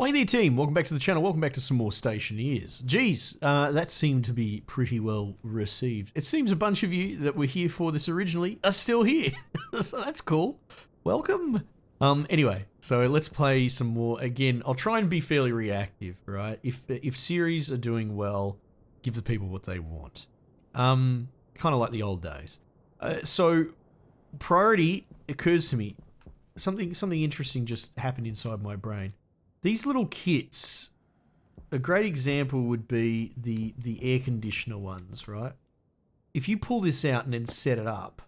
Hey there team, welcome back to the channel, welcome back to some more Stationeers. Geez, that seemed to be pretty well received. It seems a bunch of you that were here for this originally are still here, so that's cool. Welcome. Anyway, so let's play some more. Again, I'll try and be fairly reactive, right? If series are doing well, give the people what they want. Kind of like the old days. So, priority occurs to me. Something interesting just happened inside my brain. These little kits, a great example would be the air conditioner ones, right? If you pull this out and then set it up,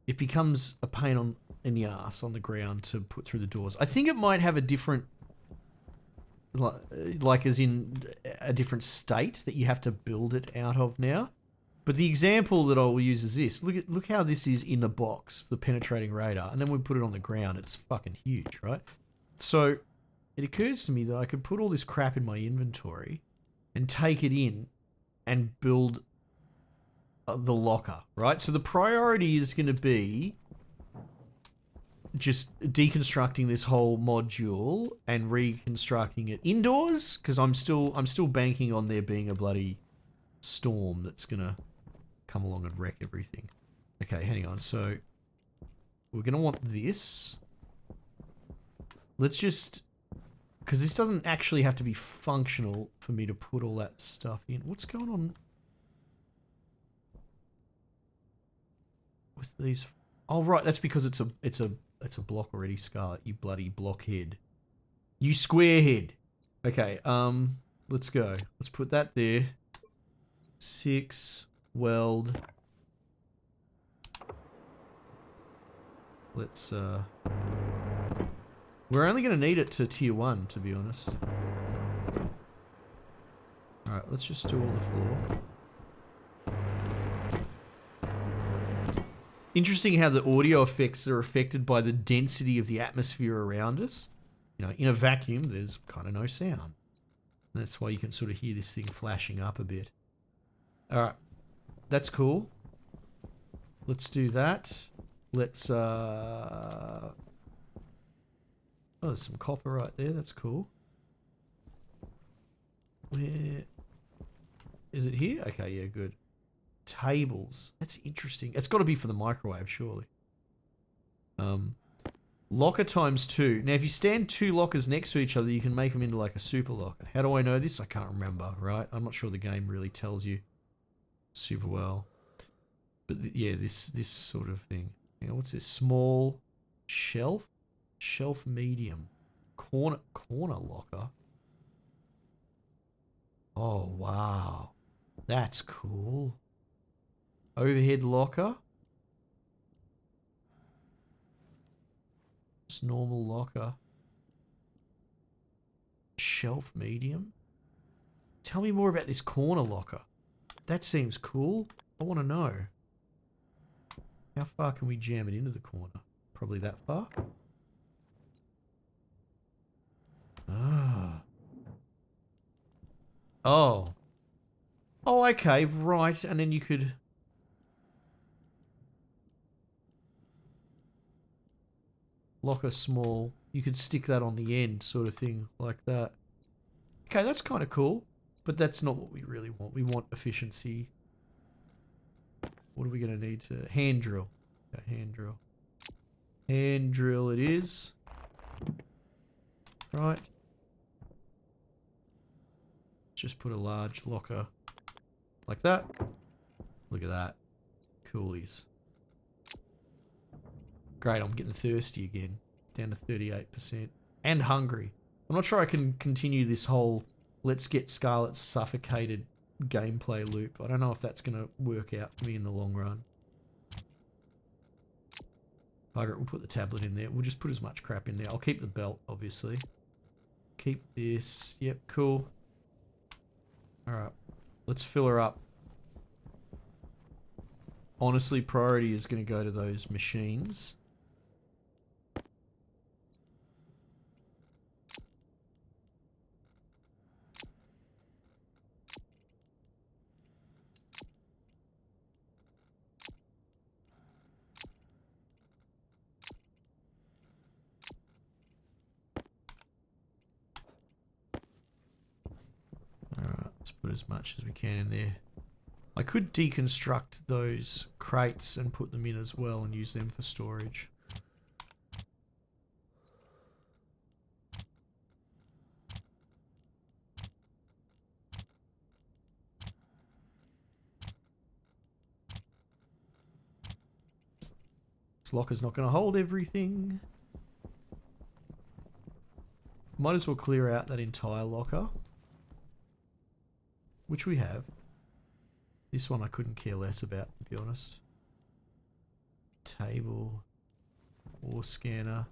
it becomes a pain in the ass on the ground to put through the doors. I think it might have a different, like as in a different state that you have to build it out of now. But the example that I'll use is this. Look how this is in the box, the penetrating radar, and then we put it on the ground. It's fucking huge, right? So it occurs to me that I could put all this crap in my inventory and take it in and build the locker, right? So the priority is going to be just deconstructing this whole module and reconstructing it indoors, because I'm still banking on there being a bloody storm that's going to come along and wreck everything. Okay, hang on. So we're going to want this. Let's just... because this doesn't actually have to be functional for me to put all that stuff in. What's going on with these? Oh, right. That's because it's a block already, Scarlet. You bloody blockhead. You squarehead. Okay. Let's go. Let's put that there. 6 weld. Let's we're only going to need it to tier 1, to be honest. Alright, let's just do all the floor. Interesting how the audio effects are affected by the density of the atmosphere around us. You know, in a vacuum, there's kind of no sound. And that's why you can sort of hear this thing flashing up a bit. Alright, that's cool. Let's do that. Let's, oh, there's some copper right there. That's cool. Where... is it here? Okay, yeah, good. Tables. That's interesting. It's got to be for the microwave, surely. Locker times 2. Now, if you stand 2 lockers next to each other, you can make them into like a super locker. How do I know this? I can't remember, right? I'm not sure the game really tells you super well. But yeah, this sort of thing. You know, what's this? Small shelf? Shelf medium. Corner locker. Oh, wow. That's cool. Overhead locker. Just normal locker. Shelf medium. Tell me more about this corner locker. That seems cool. I want to know. How far can we jam it into the corner? Probably that far. Ah. Oh. Oh, okay, right. And then you could... locker small. You could stick that on the end, sort of thing, like that. Okay, that's kind of cool. But that's not what we really want. We want efficiency. What are we going to need to... hand drill. Okay, hand drill. Hand drill it is. Right. Just put a large locker like that. Look at that. Coolies. Great, I'm getting thirsty again. Down to 38%. And hungry. I'm not sure I can continue this whole let's get Scarlet suffocated gameplay loop. I don't know if that's going to work out for me in the long run. Bugger it, we'll put the tablet in there. We'll just put as much crap in there. I'll keep the belt, obviously. Keep this. Yep, cool. Alright, let's fill her up. Honestly, priority is going to go to those machines. Put as much as we can in there. I could deconstruct those crates and put them in as well and use them for storage. This locker's not going to hold everything. Might as well clear out that entire locker. Which we have. This one I couldn't care less about, to be honest. Table. Ore scanner.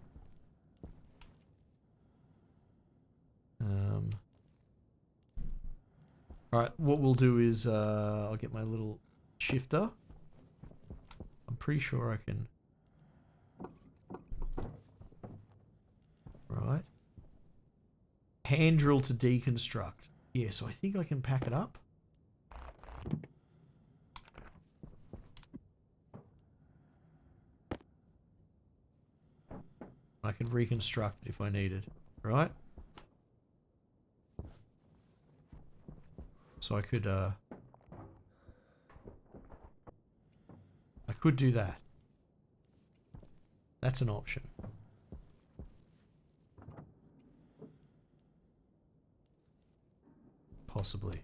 Alright, what we'll do is I'll get my little shifter. I'm pretty sure I can... Right. Hand drill to deconstruct. Yeah, so I think I can pack it up. I can reconstruct it if I needed, right? So I could do that. That's an option. Possibly.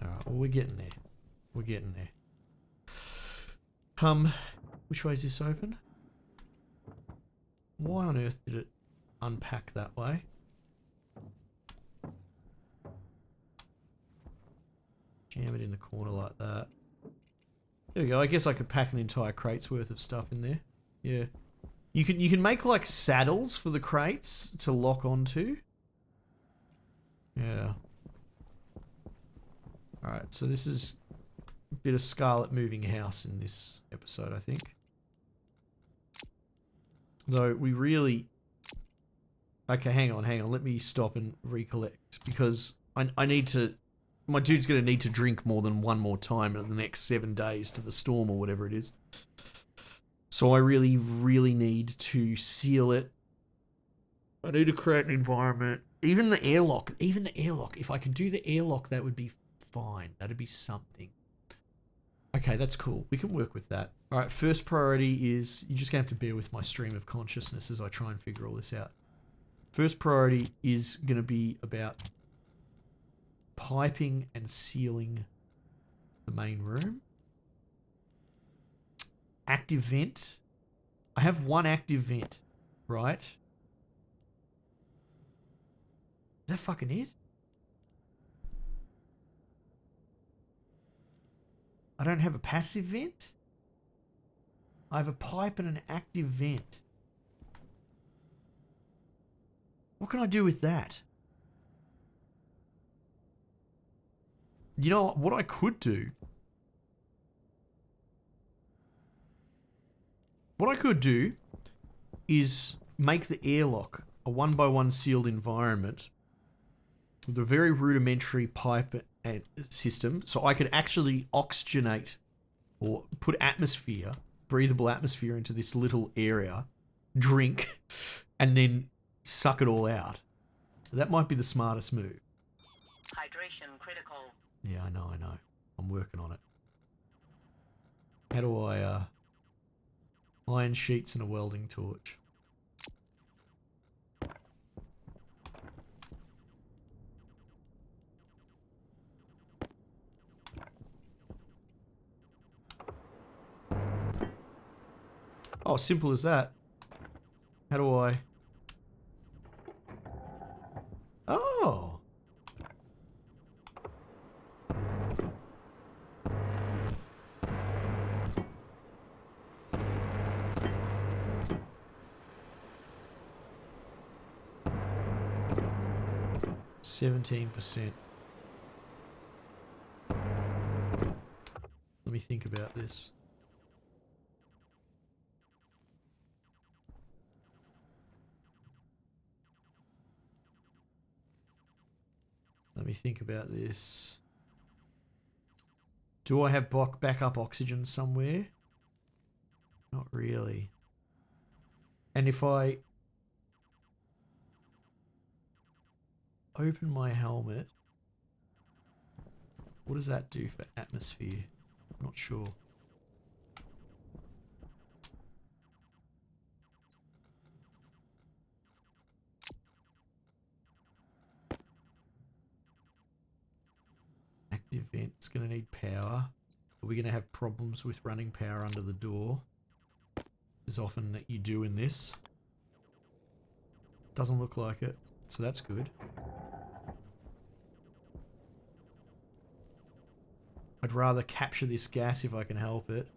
Alright, well, we're getting there. We're getting there. Which way is this open? Why on earth did it unpack that way? Jam it in the corner like that. There we go. I guess I could pack an entire crate's worth of stuff in there. Yeah. You can make like saddles for the crates to lock onto. Yeah. Alright, so this is a bit of Scarlet moving house in this episode, I think. Though we really... Okay, hang on. Let me stop and recollect. Because I need to... My dude's going to need to drink more than one more time in the next 7 days to the storm or whatever it is. So I really, really need to seal it. I need to create an environment. Even the airlock. If I could do the airlock, that would be fine. That'd be something. Okay, that's cool. We can work with that. All right, first priority is... You're just going to have to bear with my stream of consciousness as I try and figure all this out. First priority is going to be about piping and sealing the main room. Active vent. I have one active vent, right? Is that fucking it? I don't have a passive vent? I have a pipe and an active vent. What can I do with that? You know what I could do? What I could do is make the airlock a 1x1 sealed environment with a very rudimentary pipe and system, so I could actually oxygenate or put atmosphere, breathable atmosphere into this little area, drink, and then suck it all out. That might be the smartest move. Hydration critical. Yeah, I know. I'm working on it. How do I, iron sheets and a welding torch. Oh, simple as that. How do I... Oh! %. Let me think about this. Let me think about this. Do I have backup oxygen somewhere? Not really. And if I open my helmet, What does that do for atmosphere? I'm not sure. Active vent. It's going to need power. Are we going to have problems with running power under the door? As often that you do in this. Doesn't look like it. So that's good. I'd rather capture this gas if I can help it.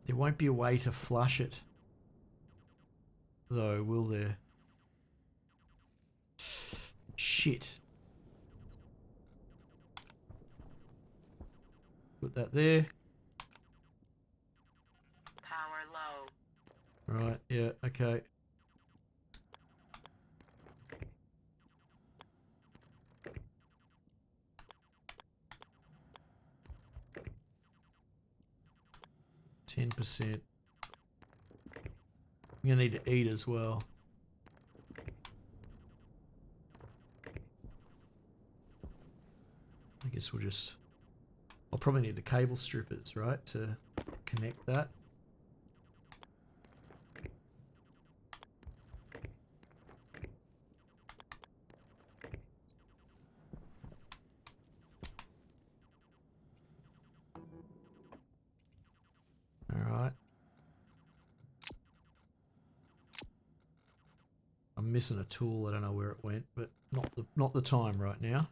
There won't be a way to flush it. Though, will there? Shit. Put that there. Power low. Right, yeah, okay. %. I'm gonna need to eat as well. I guess we'll just... I'll probably need the cable strippers, right, to connect that. Alright. I'm missing a tool, I don't know where it went, but not the time right now.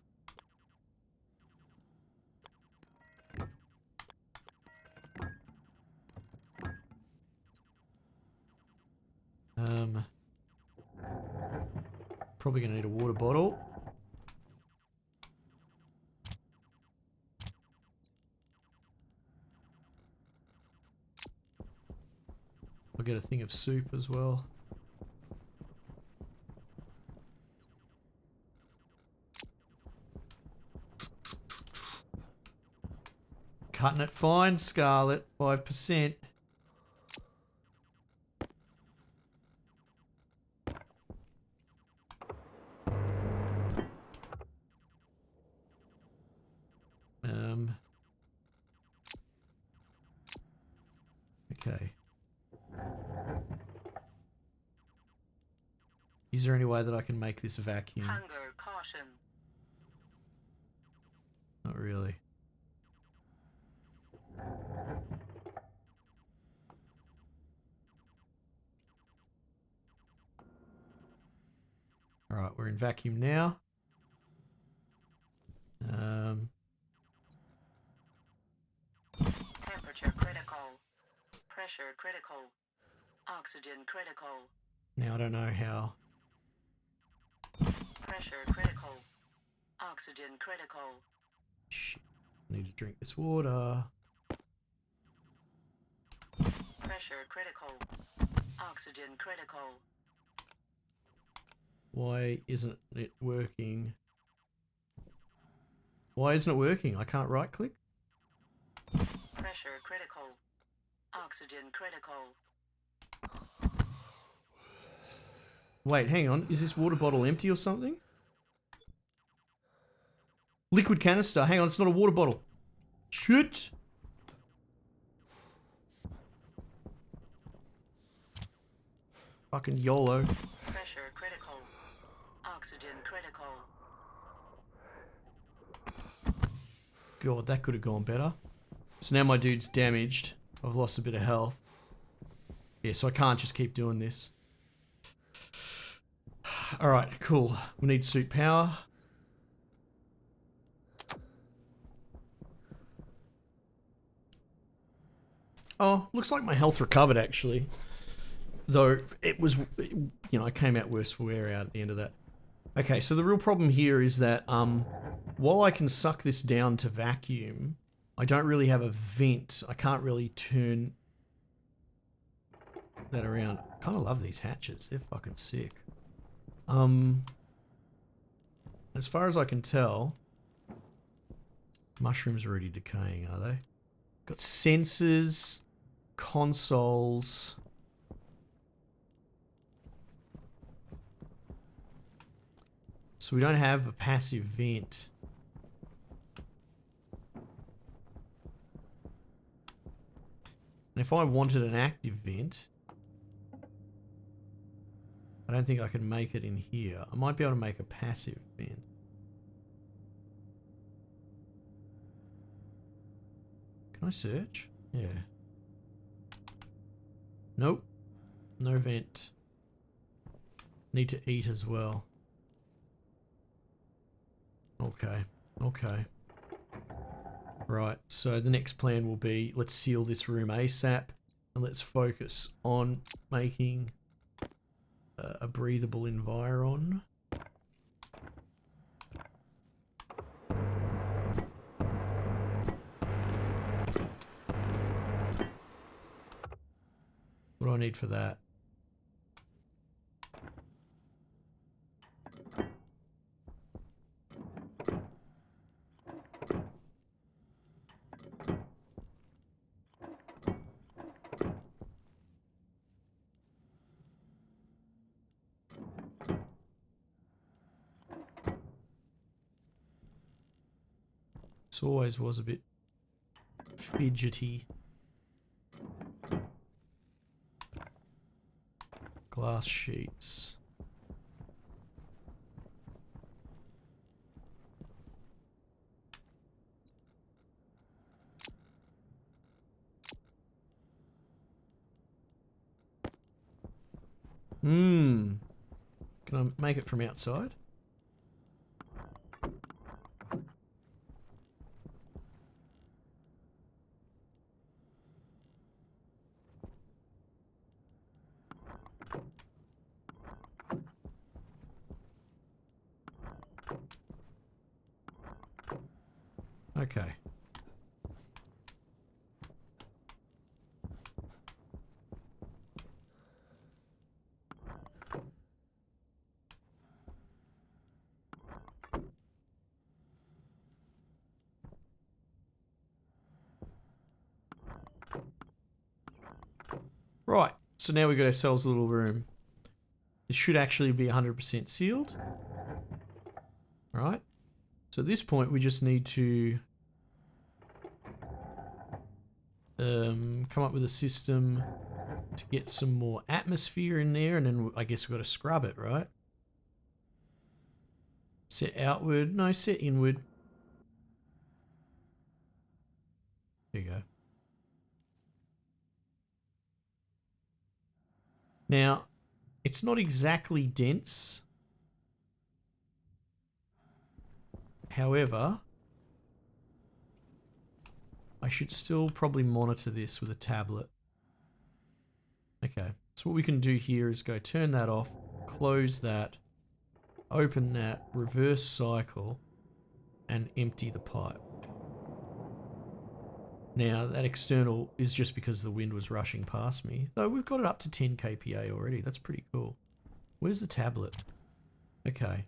Probably gonna need a water bottle. I'll get a thing of soup as well. Cutting it fine, Scarlet. 5%. Okay. Is there any way that I can make this vacuum? Hunger caution. Not really. Alright, we're in vacuum now. Temperature critical. Pressure critical. Oxygen critical. Now I don't know how. Pressure critical. Oxygen critical. Shit. I need to drink this water. Pressure critical. Oxygen critical. Why isn't it working? Why isn't it working? I can't right click? Pressure critical. Oxygen critical. Wait, hang on. Is this water bottle empty or something? Liquid canister. Hang on, it's not a water bottle. Shit. Fucking YOLO. Pressure critical. Oxygen critical. God, that could have gone better. So now my dude's damaged. I've lost a bit of health. Yeah, so I can't just keep doing this. Alright, cool. We need suit power. Oh, looks like my health recovered actually. Though it was, you know, I came out worse for wear out at the end of that. Okay, so the real problem here is that while I can suck this down to vacuum, I don't really have a vent. I can't really turn that around. I kind of love these hatches. They're fucking sick. As far as I can tell, mushrooms are already decaying, are they? Got sensors, consoles. So we don't have a passive vent. And if I wanted an active vent, I don't think I can make it in here. I might be able to make a passive vent. Can I search? Yeah. Nope. No vent. Need to eat as well. Okay. Okay. Right. So the next plan will be, let's seal this room ASAP and let's focus on making a breathable environ. What do I need for that? This always was a bit fidgety. Glass sheets. Can I make it from outside? Okay. Right, so now we've got ourselves a little room. This should actually be 100% sealed. Right, so at this point we just need to come up with a system to get some more atmosphere in there, and then I guess we've got to scrub it, right? Set outward, no, set inward. There you go. Now, it's not exactly dense. However, I should still probably monitor this with a tablet. Okay, so what we can do here is go turn that off, close that, open that, reverse cycle, and empty the pipe. Now, that external is just because the wind was rushing past me. Though we've got it up to 10 kPa already. That's pretty cool. Where's the tablet? Okay.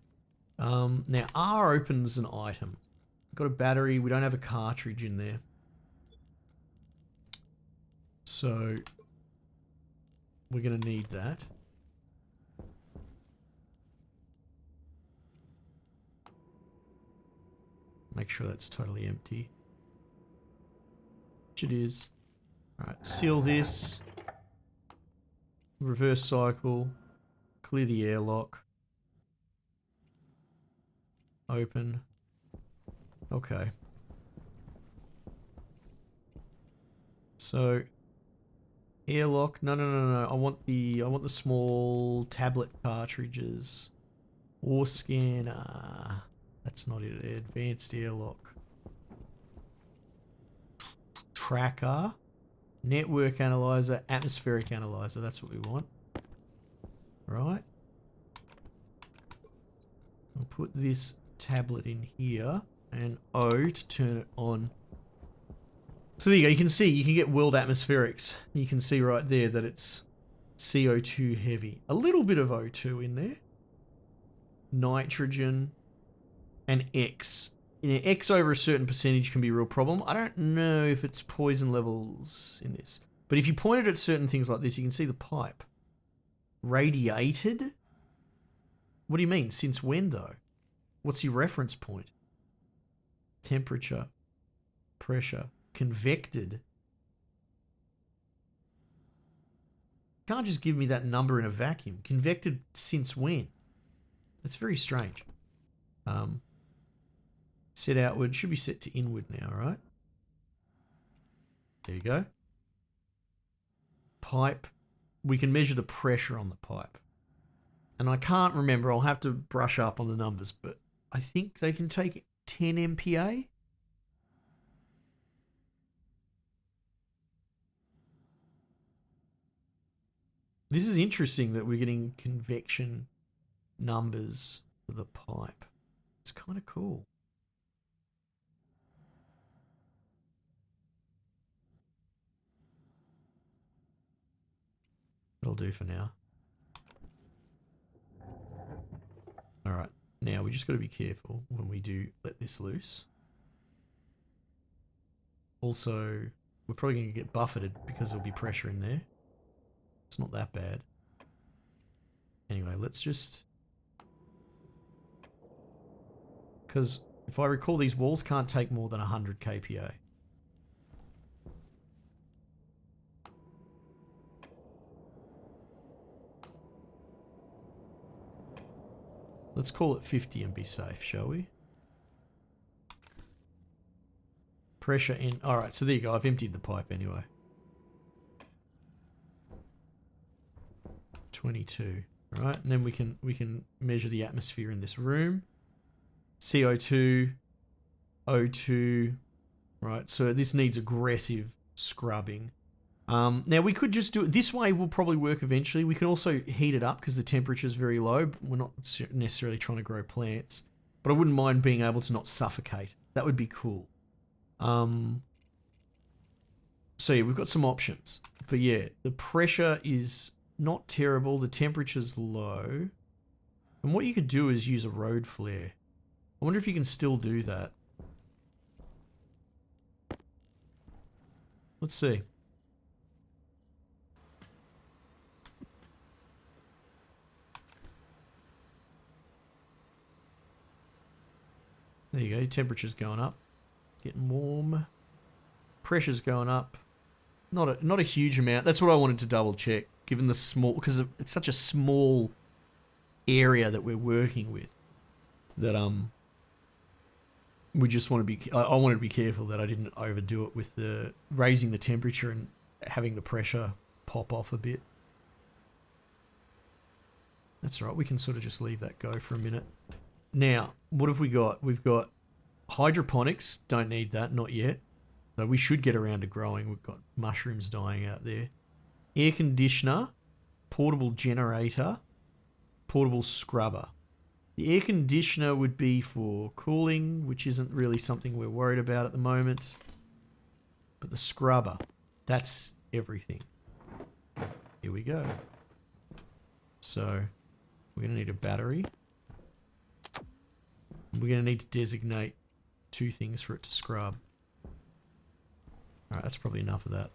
Now, R opens an item. We've got a battery. We don't have a cartridge in there. So, we're going to need that. Make sure that's totally empty. It is. Alright, seal this. Reverse cycle. Clear the airlock. Open. Okay. So airlock. No. I want the small tablet cartridges. Or scanner. That's not it. Advanced airlock. Tracker, network analyzer, atmospheric analyzer. That's what we want. Right. I'll put this tablet in here and O to turn it on. So there you go. You can see, you can get world atmospherics. You can see right there that it's CO2 heavy. A little bit of O2 in there. Nitrogen and X. You know, X over a certain percentage can be a real problem. I don't know if it's poison levels in this. But if you pointed at certain things like this, you can see the pipe. Radiated? What do you mean? Since when, though? What's your reference point? Temperature. Pressure. Convected. can't just give me that number in a vacuum. Convected since when? That's very strange. Set outward. Should be set to inward now, right? There you go. Pipe. We can measure the pressure on the pipe. And I can't remember. I'll have to brush up on the numbers, but I think they can take 10 MPa. This is interesting that we're getting convection numbers for the pipe. It's kind of cool. That'll do for now. All right. Now we just got to be careful when we do let this loose. Also, we're probably going to get buffeted because there'll be pressure in there. It's not that bad. Anyway, let's just... Because if I recall, these walls can't take more than 100 kPa. Let's call it 50 and be safe, shall we? Pressure in... Alright, so there you go. I've emptied the pipe anyway. 22. Alright, and then we can measure the atmosphere in this room. CO2, O2. Right, so this needs aggressive scrubbing. Now we could just do it this way. Will probably work eventually. We can also heat it up because the temperature is very low. We're not necessarily trying to grow plants, but I wouldn't mind being able to not suffocate. That would be cool. So yeah, we've got some options, but yeah, the pressure is not terrible. The temperature's low, and what you could do is use a road flare. I wonder if you can still do that. Let's see. There you go, temperature's going up. Getting warm. Pressure's going up. Not a huge amount. That's what I wanted to double check, given the small, because it's such a small area that we're working with. That we just want to be, I wanted to be careful that I didn't overdo it with the raising the temperature and having the pressure pop off a bit. That's right, we can sort of just leave that go for a minute. Now, what have we got? We've got hydroponics. Don't need that, not yet. Though we should get around to growing. We've got mushrooms dying out there. Air conditioner, portable generator, portable scrubber. The air conditioner would be for cooling, which isn't really something we're worried about at the moment. But the scrubber, that's everything. Here we go. So, we're going to need a battery. We're going to need to designate 2 things for it to scrub. Alright, that's probably enough of that.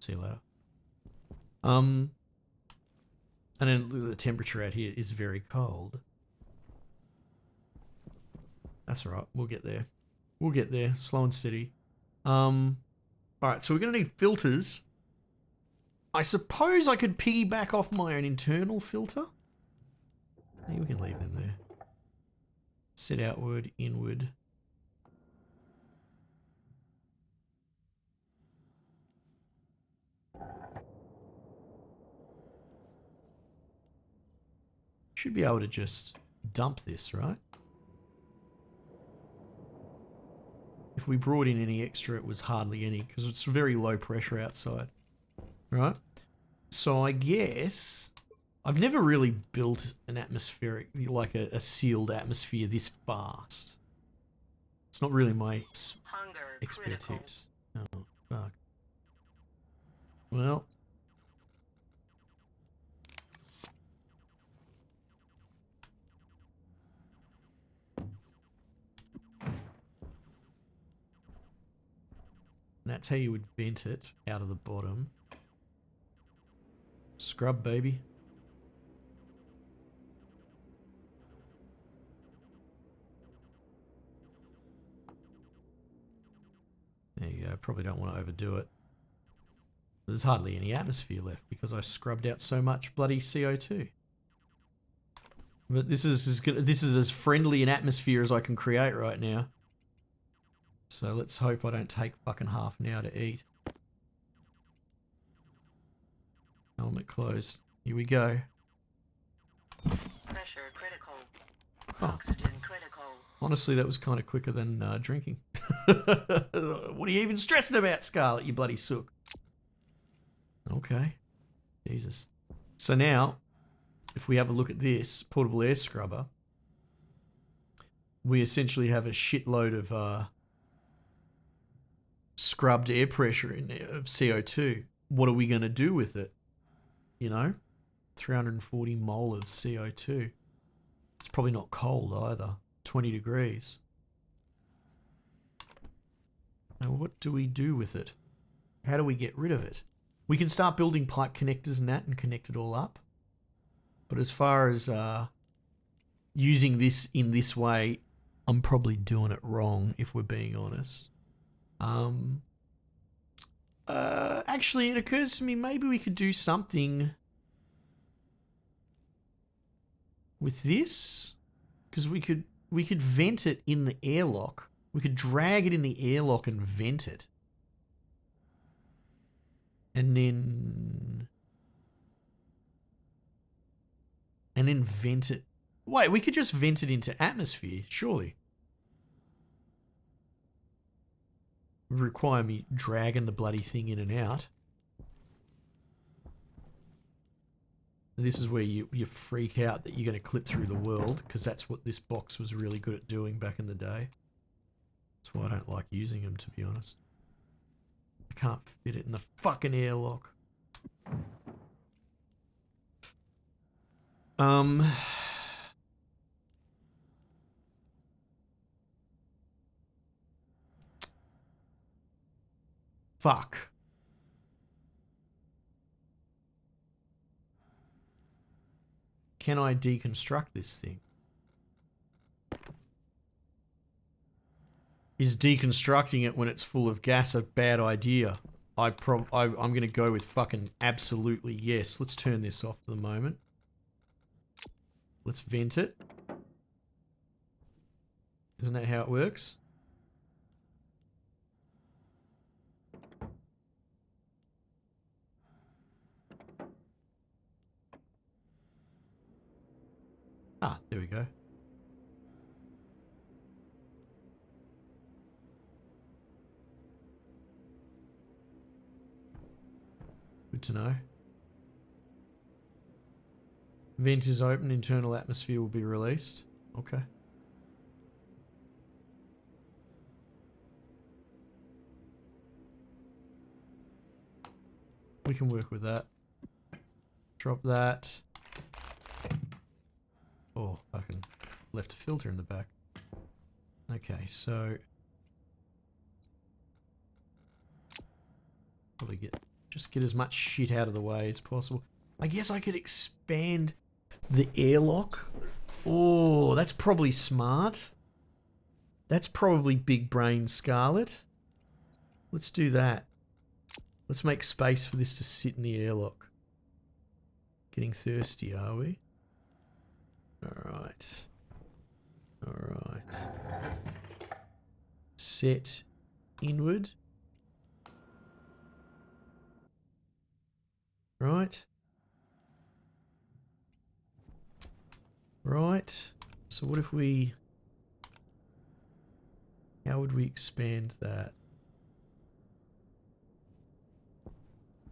See you later. And then the temperature out here is very cold. That's all right. We'll get there. We'll get there. Slow and steady. All right. So we're going to need filters. I suppose I could piggyback off my own internal filter. Maybe we can leave them there. Set outward, inward. Should be able to just dump this, right? If we brought in any extra, it was hardly any, because it's very low pressure outside, right? So I guess I've never really built an atmospheric, like a sealed atmosphere this fast. It's not really my expertise. Oh, fuck. Well. That's how you would vent it out of the bottom. Scrub, baby. There you go. Probably don't want to overdo it. There's hardly any atmosphere left because I scrubbed out so much bloody CO2. But this is as friendly an atmosphere as I can create right now. So let's hope I don't take fucking half an hour to eat. Helmet closed. Here we go. Pressure critical. Oh. Oxygen critical. Honestly, that was kind of quicker than drinking. What are you even stressing about, Scarlet, you bloody sook? Okay. Jesus. So now, if we have a look at this portable air scrubber, we essentially have a shitload of scrubbed air pressure in there of CO2. What are we going to do with it? You know, 340 mole of CO2. It's probably not cold either. 20 degrees. Now what do we do with it? How do we get rid of it? We can start building pipe connectors and that and connect it all up. But as far as using this in this way, I'm probably doing it wrong if we're being honest. Actually, it occurs to me maybe we could do something with this, because we could vent it in the airlock. We could drag it in the airlock and vent it, and then vent it. Wait, we could just vent it into atmosphere, surely. Would require me dragging the bloody thing in and out. This is where you freak out that you're going to clip through the world, because that's what this box was really good at doing back in the day. That's why I don't like using them, to be honest. I can't fit it in the fucking airlock. Fuck. Can I deconstruct this thing? Is deconstructing it when it's full of gas a bad idea? I'm going to go with fucking absolutely yes. Let's turn this off for the moment. Let's vent it. Isn't that how it works? Ah, there we go. Good to know. Vent is open, internal atmosphere will be released. Okay. We can work with that. Drop that. Oh, fucking left a filter in the back. Okay, so probably just get as much shit out of the way as possible. I guess I could expand the airlock. Oh, that's probably smart. That's probably big brain, Scarlet. Let's do that. Let's make space for this to sit in the airlock. Getting thirsty, are we? Alright. Alright. Set inward. Right. Right. So what if we... How would we expand that?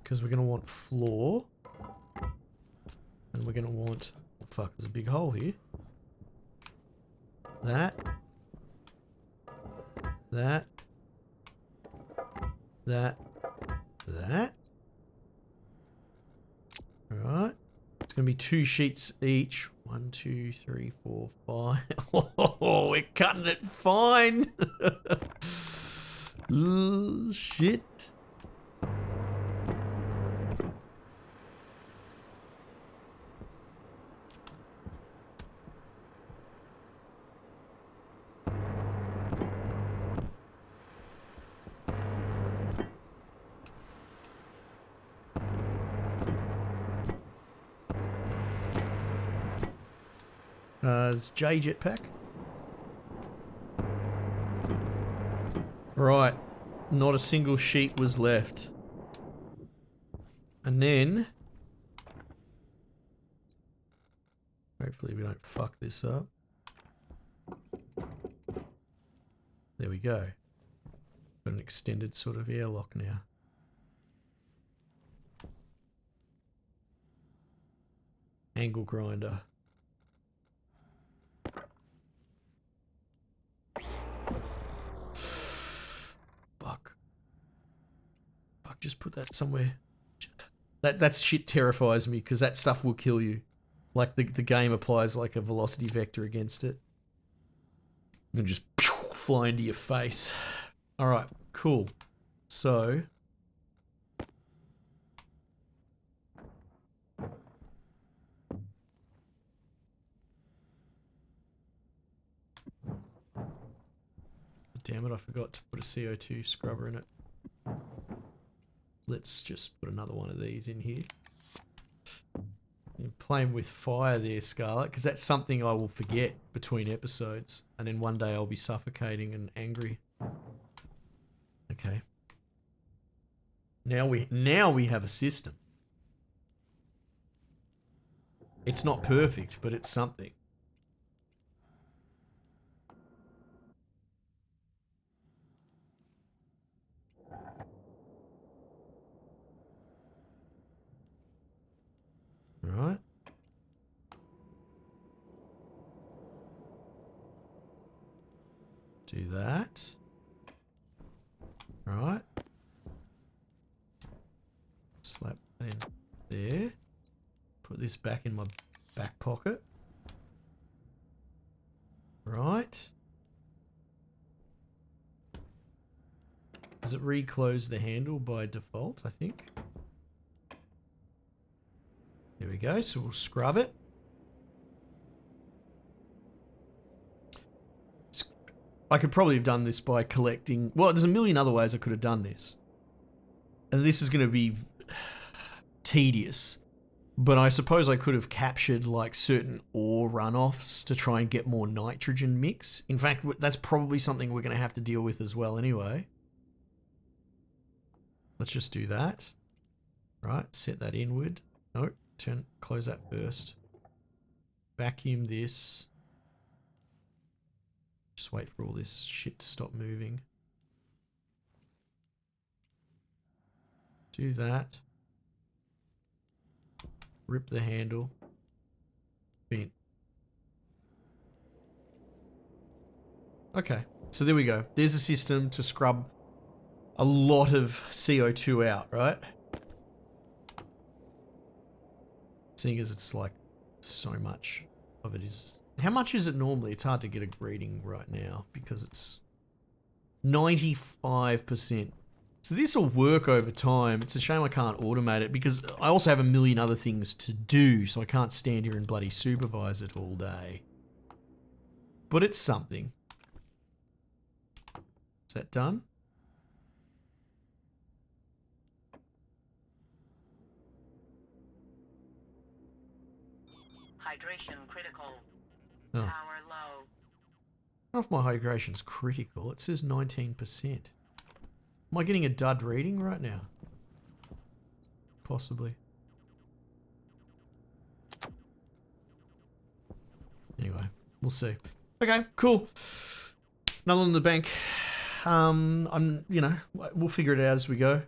Because we're going to want floor. And we're going to want... Oh, fuck, there's a big hole here. That. That. That. That. Alright. It's going to be 2 sheets each. 1, 2, 3, 4, 5. Oh, we're cutting it fine. Shit. It's J jetpack. Right. Not a single sheet was left. And then... hopefully we don't fuck this up. There we go. Got an extended sort of airlock now. Angle grinder. Fuck. Fuck, just put that somewhere. That shit terrifies me because that stuff will kill you. Like the game applies like a velocity vector against it. And just fly into your face. Alright, cool. So... damn it, I forgot to put a CO2 scrubber in it. Let's just put another one of these in here. You're playing with fire there, Scarlet, because that's something I will forget between episodes. And then one day I'll be suffocating and angry. Okay. Now we have a system. It's not perfect, but it's something. Right. Do that. Right. Slap that in there. Put this back in my back pocket. Right. Does it reclose the handle by default, I think? There we go, so we'll scrub it. I could probably have done this by collecting... well, there's a million other ways I could have done this. And this is going to be tedious. But I suppose I could have captured like certain ore runoffs to try and get more nitrogen mix. In fact, that's probably something we're going to have to deal with as well anyway. Let's just do that. Right, set that inward. No. Close that first. Vacuum this. Just wait for all this shit to stop moving. Do that. Rip the handle. Bent. Okay, so there we go. There's a system to scrub a lot of CO2 out, right? Seeing as it's like so much of it is... how much is it normally? It's hard to get a reading right now because it's 95%. So this will work over time. It's a shame I can't automate it because I also have a million other things to do, so I can't stand here and bloody supervise it all day. But it's something. Is that done? Hydration critical. Oh. Power low. I don't know if my hydration's critical. It says 19%. Am I getting a dud reading right now? Possibly. Anyway, we'll see. Okay, cool. Another one in the bank. You know, we'll figure it out as we go.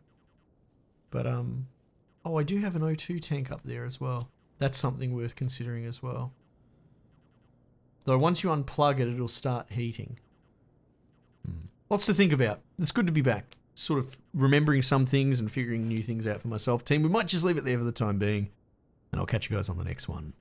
But, oh, I do have an O2 tank up there as well. That's something worth considering as well. Though once you unplug it, it'll start heating. Lots to think about. It's good to be back. Sort of remembering some things and figuring new things out for myself. Team, we might just leave it there for the time being. And I'll catch you guys on the next one.